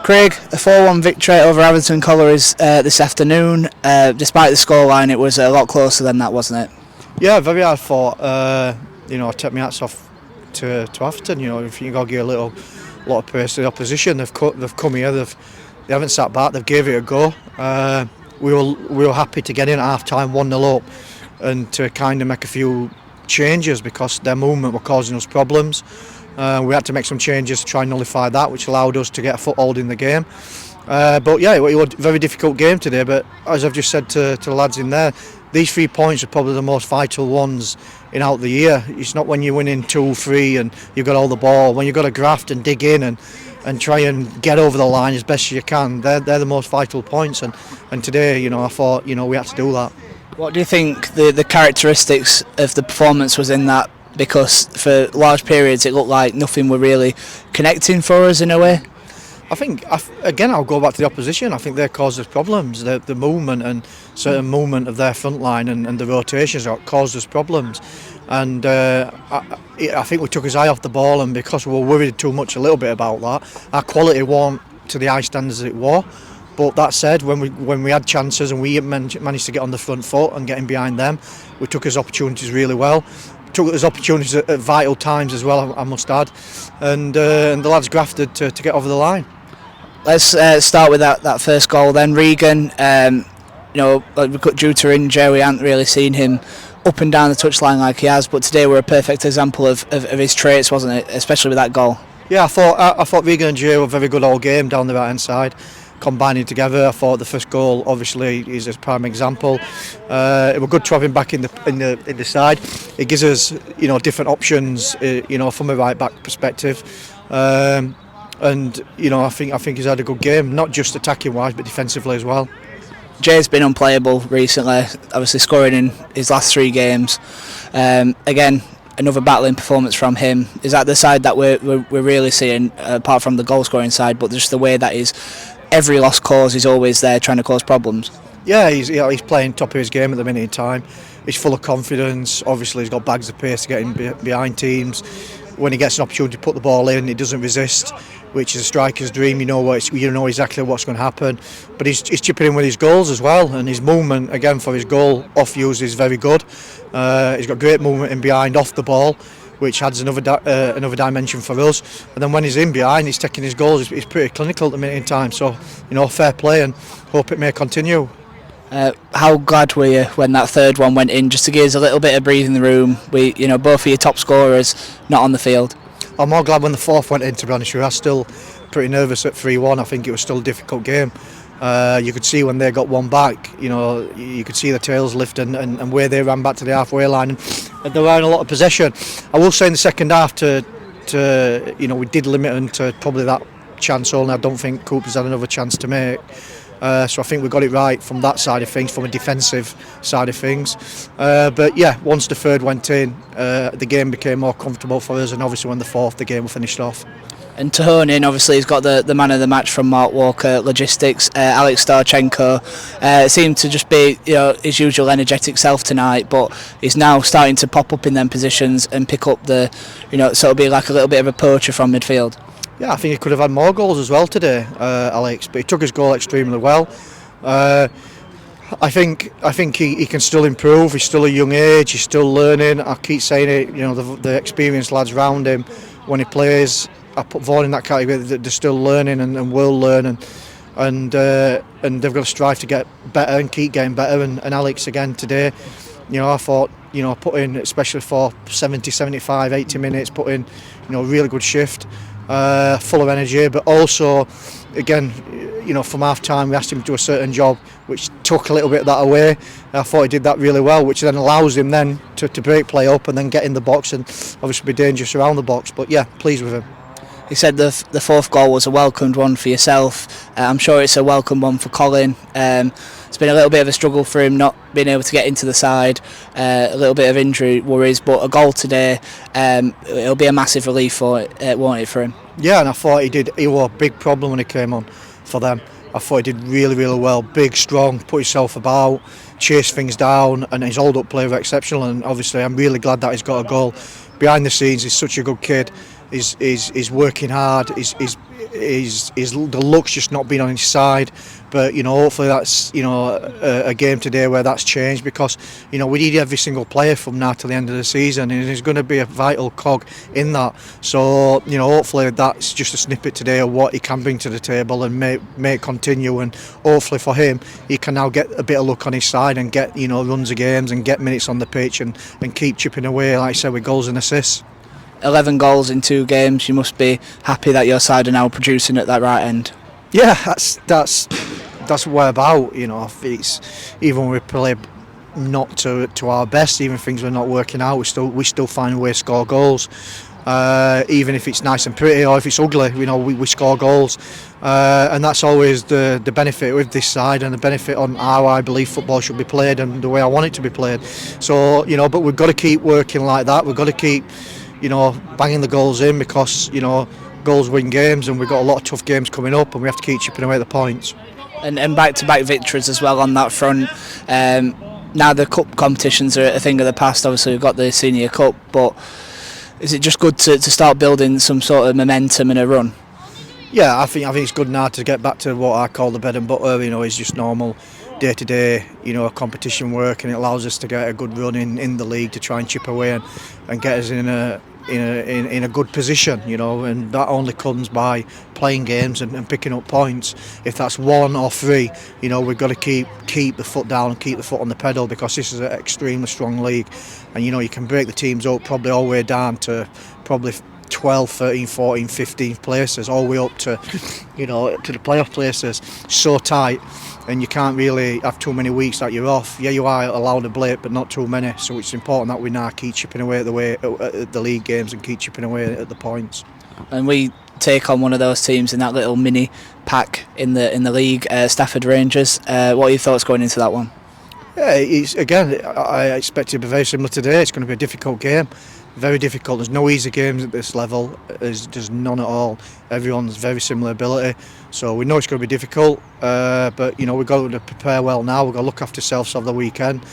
Craig, a 4-1 victory over Atherton Collieries this afternoon. Despite the scoreline, it was a lot closer than that, wasn't it? Yeah, very hard fought. I take my hats off to Atherton. If you got to give a lot of praise to the opposition, they've come here. They haven't sat back. They've gave it a go. We were happy to get in at half time 1-0 up and to kind of make a few changes because their movement were causing us problems. We had to make some changes to try and nullify that, which allowed us to get a foothold in the game. But yeah, it was a very difficult game today. But as I've just said to the lads in there, these 3 points are probably the most vital ones in out the year. It's not when you're winning 2-3 and you've got all the ball. When you've got to graft and dig in and try and get over the line as best as you can, they're the most vital points. And today, I thought, we had to do that. What do you think the characteristics of the performance was in that? Because for large periods it looked like nothing were really connecting for us in a way. I think, again, I'll go back to the opposition. I think they caused us problems. The movement and certain movement of their front line and the rotations caused us problems. And I think we took his eye off the ball, and because we were worried too much a little bit about that, our quality weren't to the high standards it was. But that said, when we had chances and we managed to get on the front foot and get in behind them, we took his opportunities really well. Took his opportunities at vital times as well, I must add. And the lads grafted to get over the line. Let's start with that first goal then. Regan, due to injury, we haven't really seen him up and down the touchline like he has, but today were a perfect example of his traits, wasn't it? Especially with that goal. Yeah, I thought Regan and Jay were very good all game down the right hand side, combining together. I thought the first goal obviously is a prime example. It was good to have him back in the side. It gives us different options from a right back perspective. I think he's had a good game, not just attacking wise but defensively as well. Jay's been unplayable recently, obviously scoring in his last 3 games. Again, another battling performance from him. Is that the side that we're really seeing, apart from the goal scoring side, but just the way that every lost cause is always there trying to cause problems? Yeah, he's playing top of his game at the minute in time. He's full of confidence. Obviously, he's got bags of pace to get in behind teams. When he gets an opportunity to put the ball in, he doesn't resist, which is a striker's dream. You know exactly what's going to happen. But he's chipping in with his goals as well, and his movement again for his goal off use is very good. He's got great movement in behind off the ball, which adds another dimension for us. And then when he's in behind, he's taking his goals. He's pretty clinical at the minute in time. So fair play, and hope it may continue. How glad were you when that third one went in, just to give us a little bit of breathing room? Both of your top scorers not on the field. I'm more glad when the fourth went in, to be honest with you. I was still pretty nervous at 3-1. I think it was still a difficult game. You could see when they got one back, you could see the tails lift and where they ran back to the halfway line, and they were in a lot of possession. I will say in the second half we did limit them to probably that chance only. I don't think Cooper's had another chance to make. So I think we got it right from that side of things, from a defensive side of things. But yeah, once the third went in, the game became more comfortable for us, and obviously when the fourth, the game was finished off. And to hone in, obviously he's got the man of the match from Mark Walker Logistics. Alex Starchenko seemed to just be his usual energetic self tonight, but he's now starting to pop up in them positions and pick up so it'll be like a little bit of a poacher from midfield. Yeah, I think he could have had more goals as well today, Alex, but he took his goal extremely well. I think he can still improve. He's still a young age. He's still learning. I keep saying it. The experienced lads around him, when he plays, I put Vaughan in that category. They're still learning and will learn, and they've got to strive to get better and keep getting better. And Alex again today, I thought put in, especially for 70, 75, 80 minutes, put in a really good shift. Full of energy, but also again from half time we asked him to do a certain job which took a little bit of that away. I thought he did that really well, which then allows him then to break play up and then get in the box and obviously be dangerous around the box. But yeah, pleased with him. He said the fourth goal was a welcomed one for yourself. I'm sure it's a welcome one for Colin. It's been a little bit of a struggle for him not being able to get into the side, a little bit of injury worries, but a goal today, it'll be a massive relief for it, won't it, for him? Yeah, and I thought he was a big problem when he came on for them. I thought he did really, really well. Big, strong, put himself about, chased things down, and his hold-up play was exceptional. And obviously, I'm really glad that he's got a goal. Behind the scenes, he's such a good kid. He's working hard. He's the luck's just not been on his side. But hopefully that's a game today where that's changed, because we need every single player from now to the end of the season, and he's going to be a vital cog in that. So hopefully that's just a snippet today of what he can bring to the table and may continue, and hopefully for him he can now get a bit of luck on his side and get runs of games and get minutes on the pitch and keep chipping away, like I said, with goals and assists. 11 goals in 2 games. You must be happy that your side are now producing at that right end. Yeah, that's what we're about. It's, even when we play not to our best, even things are not working out, we still find a way to score goals. Even if it's nice and pretty or if it's ugly, we score goals, and that's always the benefit with this side, and the benefit on how I believe football should be played and the way I want it to be played. So but we've got to keep working like that. We've got to keep banging the goals in, because goals win games, and we've got a lot of tough games coming up, and we have to keep chipping away at the points. And back-to-back victories as well on that front. Now the cup competitions are a thing of the past. Obviously we've got the Senior Cup, but is it just good to start building some sort of momentum and a run? Yeah, I think it's good now to get back to what I call the bread and butter. Is just normal day-to-day competition work, and it allows us to get a good run in the league to try and chip away and get us in a good position, and that only comes by playing games and picking up points. If that's 1 or 3, we've got to keep the foot down and keep the foot on the pedal, because this is an extremely strong league, and you can break the teams up probably all the way down to probably 12, 13, 14, 15 places, all the way up to to the playoff places. So tight, and you can't really have too many weeks that you're off. Yeah, you are allowed a blip, but not too many. So it's important that we now keep chipping away at the league games and keep chipping away at the points. And we take on one of those teams in that little mini pack in the league, Stafford Rangers. What are your thoughts going into that one? Yeah, I expect it to be very similar today. It's going to be a difficult game. Very difficult. There's no easy games at this level. There's none at all. Everyone's very similar ability, so we know it's going to be difficult. But we've got to prepare well now. We've got to look after ourselves over the weekend.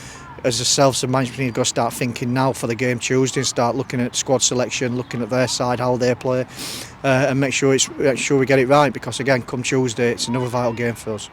As ourselves and management, we've got to start thinking now for the game Tuesday, and start looking at squad selection, looking at their side, how they play, and make sure we get it right. Because again, come Tuesday, it's another vital game for us.